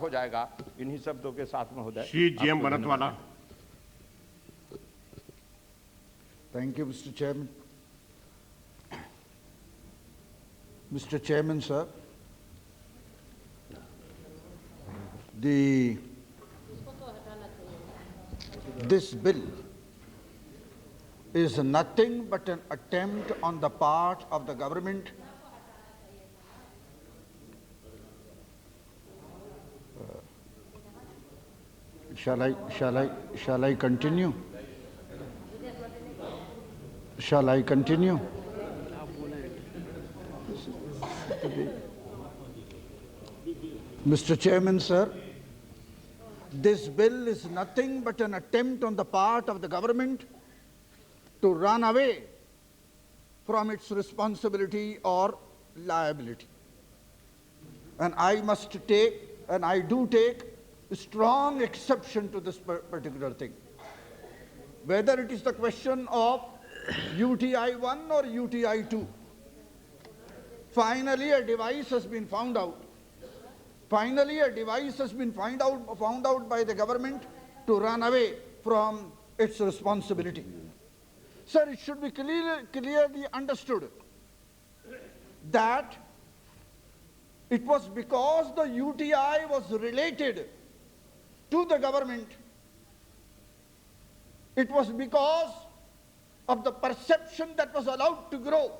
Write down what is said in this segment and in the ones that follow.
हो जाएगा। इन्हीं शब्दों के साथ में हो जाए। Shri GM Banatwala. Thank you, Mr. Chairman. Mr. Chairman, sir, this bill is nothing but an attempt on the part of the government Shall I continue? Shall I continue? Mr. Chairman, sir, this bill is nothing but an attempt on the part of the government to run away from its responsibility or liability. And I must take, and I do take, strong exception to this particular thing. Whether it is the question of UTI 1 or UTI 2, finally a device has been found out. Finally a device has been found out by the government to run away from its responsibility. Sir, it should be clearly understood that it was because the UTI was related to the government. It was because of the perception that was allowed to grow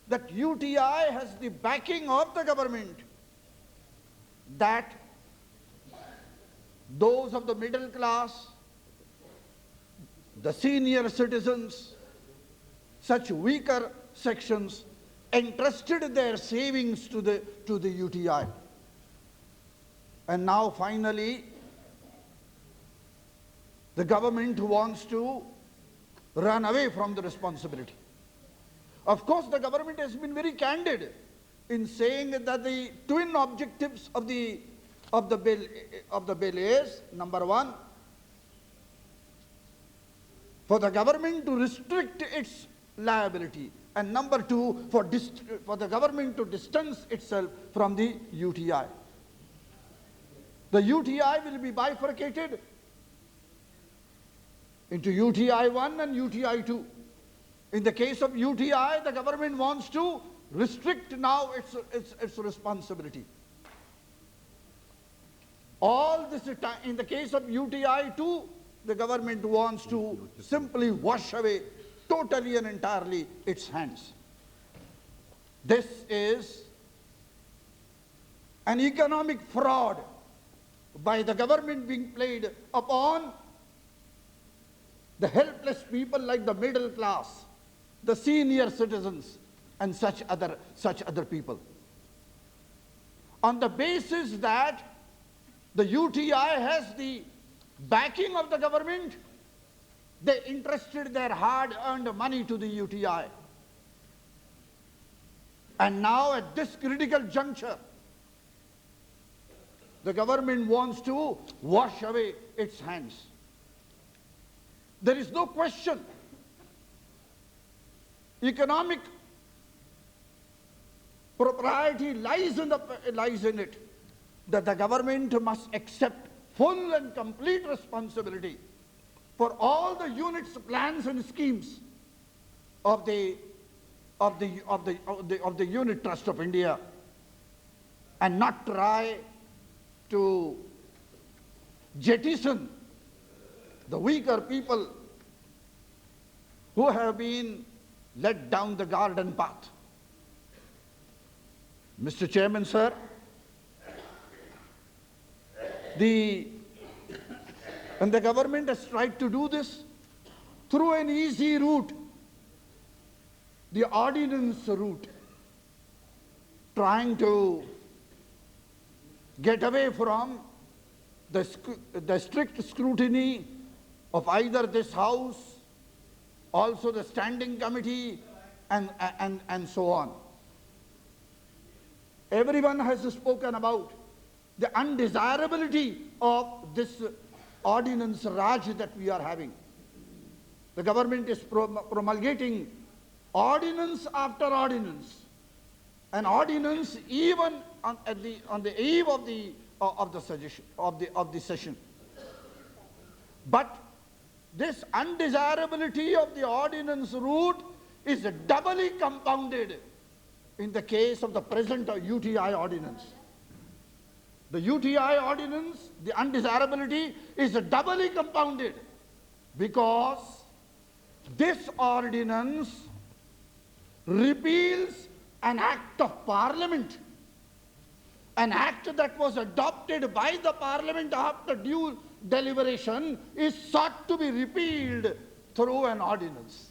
that UTI has the backing of the government, that those of the middle class, the senior citizens, such weaker sections entrusted their savings to the UTI. And now finally the government wants to run away from the responsibility. Of course, the government has been very candid in saying that the twin objectives of the bill is, number one, for the government to restrict its liability, and number two, for the government to distance itself from the UTI. The UTI will be bifurcated into UTI 1 and UTI 2. In the case of UTI, the government wants to restrict now its responsibility. All this in the case of UTI 2, the government wants to simply wash away totally and entirely its hands. This is an economic fraud by the government being played upon the helpless people like the middle class, the senior citizens, and such other people. On the basis that the UTI has the backing of the government, they entrusted their hard-earned money to the UTI. And now at this critical juncture, the government wants to wash away its hands. There is no question. Economic propriety lies in it that the government must accept full and complete responsibility for all the units, plans, and schemes of the Unit Trust of India, and not try to jettison the weaker people who have been led down the garden path. Mr. Chairman, sir, the government has tried to do this through an easy route, the ordinance route, trying to get away from the strict scrutiny of either this House, also the Standing Committee, and so on. Everyone has spoken about the undesirability of this ordinance Raj that we are having. The government is promulgating ordinance after ordinance, an ordinance even on the eve of of the session. But this undesirability of the ordinance route is doubly compounded in the case of the present UTI ordinance. The UTI ordinance, the undesirability is doubly compounded because this ordinance repeals an act of Parliament, an act that was adopted by the Parliament after due deliberation is sought to be repealed through an ordinance.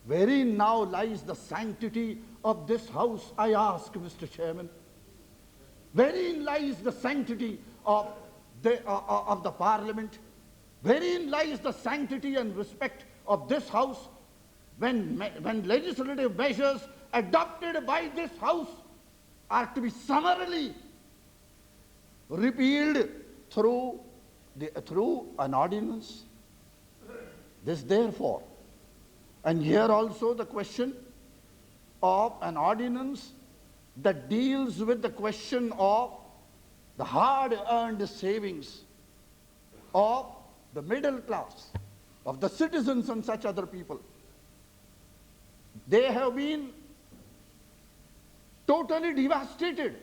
Wherein now lies the sanctity of this House, I ask, Mr. Chairman? Wherein lies the sanctity of the Parliament? Wherein lies the sanctity and respect of this House when legislative measures adopted by this House are to be summarily repealed through an ordinance? This therefore, and here also the question of an ordinance that deals with the question of the hard-earned savings of the middle class, of the citizens and such other people. They have been totally devastated.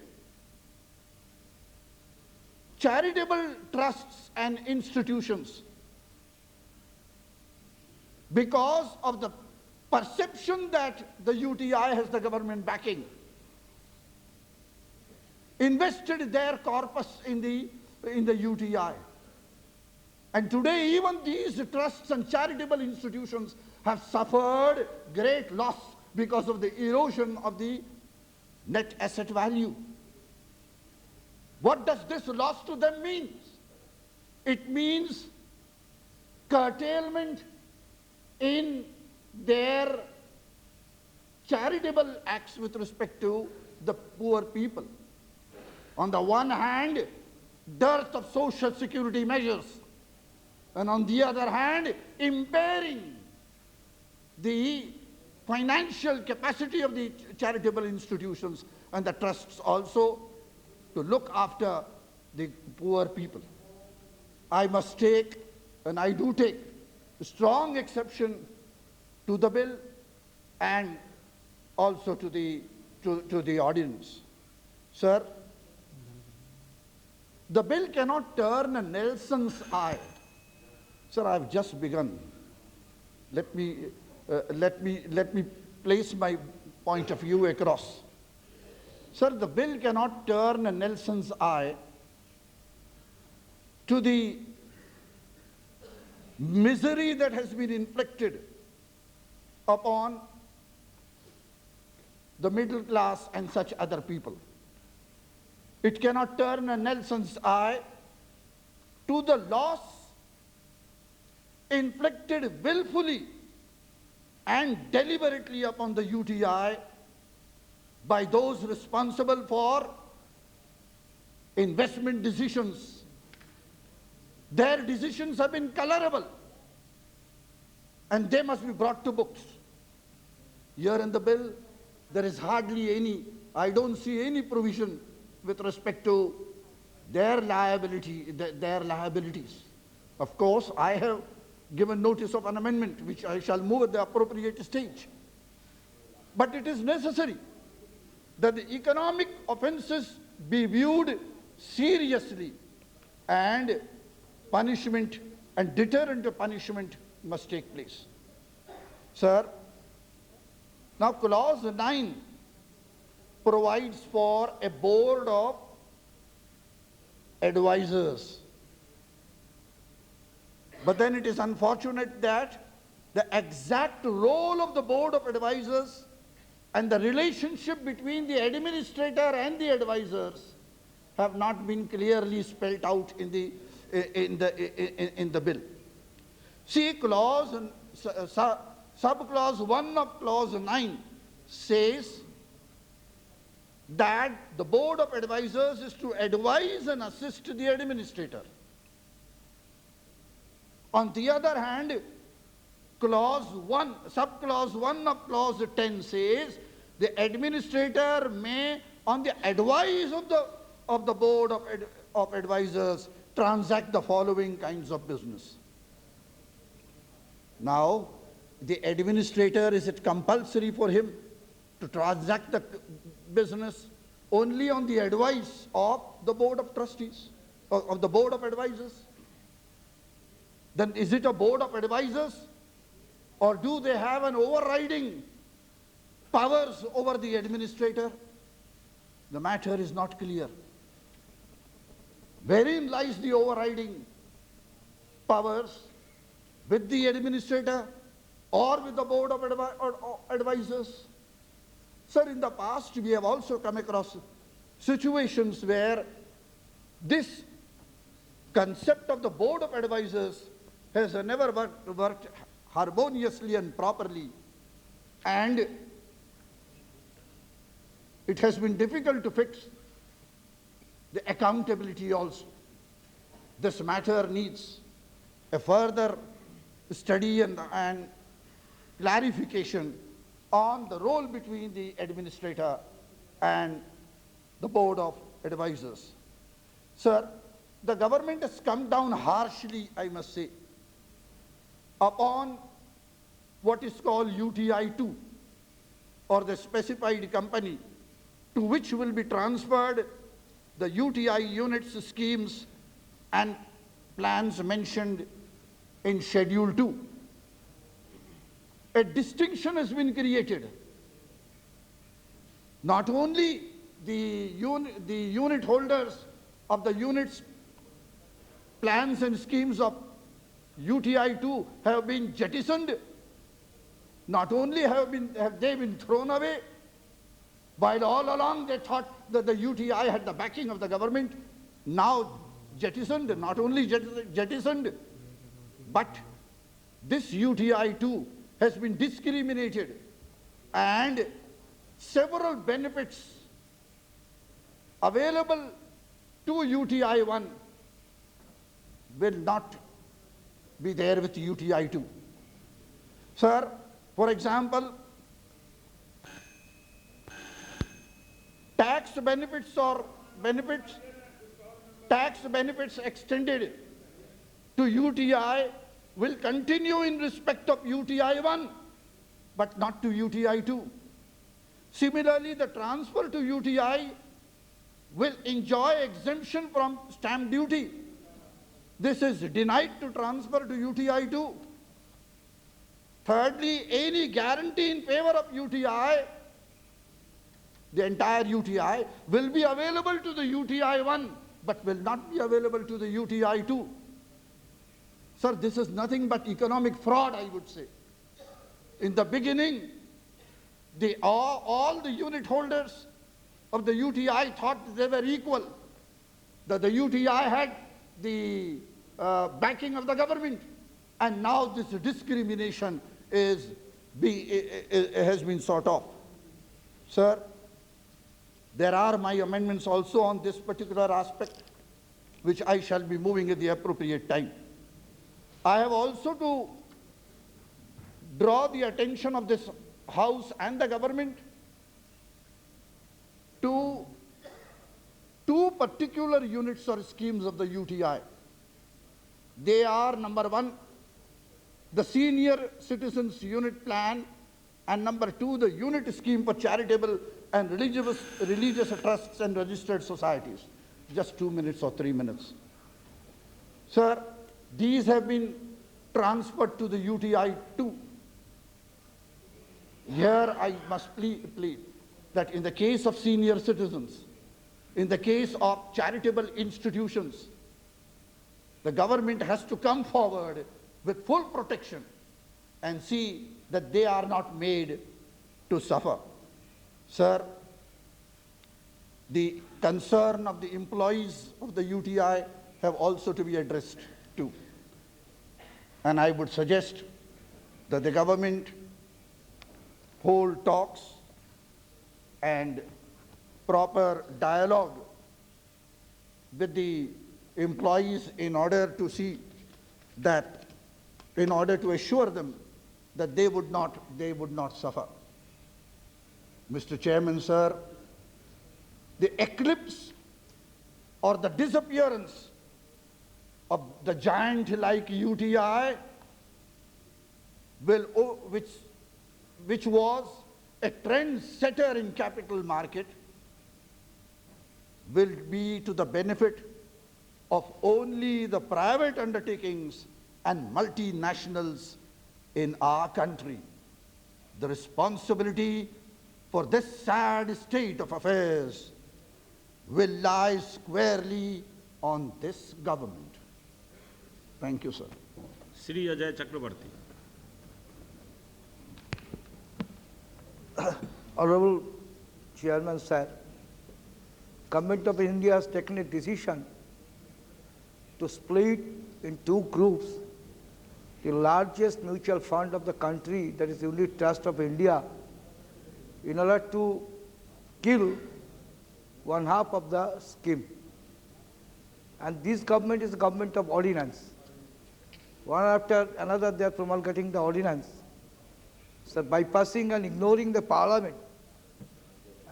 Charitable trusts and institutions, because of the perception that the UTI has the government backing, invested their corpus in the UTI. And today even these trusts and charitable institutions have suffered great loss because of the erosion of the net asset value. What does this loss to them mean? It means curtailment in their charitable acts with respect to the poor people. On the one hand, dearth of social security measures, and on the other hand, impairing the financial capacity of the charitable institutions and the trusts also to look after the poor people. I must take, and I do take, strong exception to the bill and also to the ordinance. Sir, the bill cannot turn a Nelson's eye. Sir, I have just begun. Let me place my point of view across. Sir, the bill cannot turn a Nelson's eye to the misery that has been inflicted upon the middle class and such other people. It cannot turn a Nelson's eye to the loss inflicted willfully and deliberately upon the UTI by those responsible for investment decisions. Their decisions have been colorable and they must be brought to books. Here in the bill, there is hardly any, I don't see any provision with respect to their liabilities. Of course, I have given notice of an amendment which I shall move at the appropriate stage. But it is necessary that the economic offences be viewed seriously and punishment and deterrent punishment must take place. Sir, now clause 9 provides for a board of advisors. But then it is unfortunate that the exact role of the board of advisors and the relationship between the administrator and the advisors have not been clearly spelled out in the bill. See, subclause 1 of clause 9 says that the board of advisors is to advise and assist the administrator. On the other hand, subclause 1 of clause 10 says the administrator may, on the advice of the of the board of advisors transact the following kinds of business. Now, the administrator, is it compulsory for him to transact the business only on the advice of the board of trustees, of the board of advisors? Then is it a board of advisors, or do they have an overriding powers over the administrator? The matter is not clear. Wherein lies the overriding powers, with the administrator or with the board of advisors? Sir, in the past we have also come across situations where this concept of the board of advisors has never worked harmoniously and properly, and it has been difficult to fix the accountability also. This matter needs a further study and clarification on the role between the administrator and the board of advisors. Sir, the government has come down harshly, I must say, upon what is called UTI-2, or the specified company, to which will be transferred the UTI units, schemes and plans mentioned in Schedule 2. A distinction has been created. Not only the unit holders of the units, plans and schemes of UTI-2 have been jettisoned, not only have they been thrown away, while all along they thought that the UTI had the backing of the government, now jettisoned, not only jettisoned, but this UTI-2 has been discriminated, and several benefits available to UTI-1 will not be there with UTI-2. Sir, for example, tax benefits extended to UTI will continue in respect of UTI-1, but not to UTI-2. Similarly, the transfer to UTI will enjoy exemption from stamp duty. This is denied to transfer to UTI-2. Thirdly, any guarantee in favor of UTI, the entire UTI, will be available to the UTI-1, but will not be available to the UTI-2. Sir, this is nothing but economic fraud, I would say. In the beginning, all the unit holders of the UTI thought they were equal, that the UTI had the backing of the government, and now this discrimination has been sort of. Sir, there are my amendments also on this particular aspect, which I shall be moving at the appropriate time. I have also to draw the attention of this House and the government to two particular units or schemes of the UTI. They are, number one, the Senior Citizens Unit Plan, and number two, the Unit Scheme for Charitable and Religious Trusts and Registered Societies. Just 2 minutes or 3 minutes. Sir, these have been transferred to the UTI-2. Here I must plead that in the case of senior citizens, in the case of charitable institutions, the government has to come forward with full protection and see that they are not made to suffer. Sir, the concern of the employees of the UTI have also to be addressed too. And I would suggest that the government hold talks and proper dialogue with the employees in order to see that, in order to assure them that they would not suffer. Mr. Chairman, sir, the eclipse or the disappearance of the giant like UTI, which was a trend setter in capital market, will be to the benefit of only the private undertakings and multinationals in our country. The responsibility for this sad state of affairs will lie squarely on this government. Thank you, sir. Shri Ajay Chakraborty. Honorable Chairman, sir, Government of India has taken a decision to split in two groups the largest mutual fund of the country, that is Unit Trust of India, in order to kill one half of the scheme. And this government is a government of ordinance. One after another they are promulgating the ordinance. So bypassing and ignoring the parliament,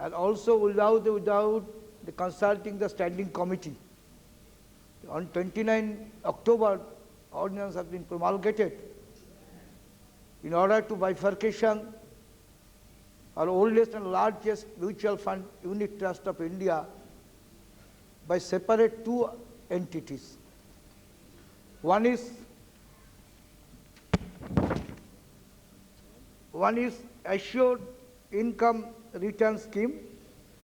and also without the consulting the standing committee. On 29 October, ordinance has been promulgated in order to bifurcation our oldest and largest mutual fund unit trust of India by separate two entities. One is Assured Income Return Scheme,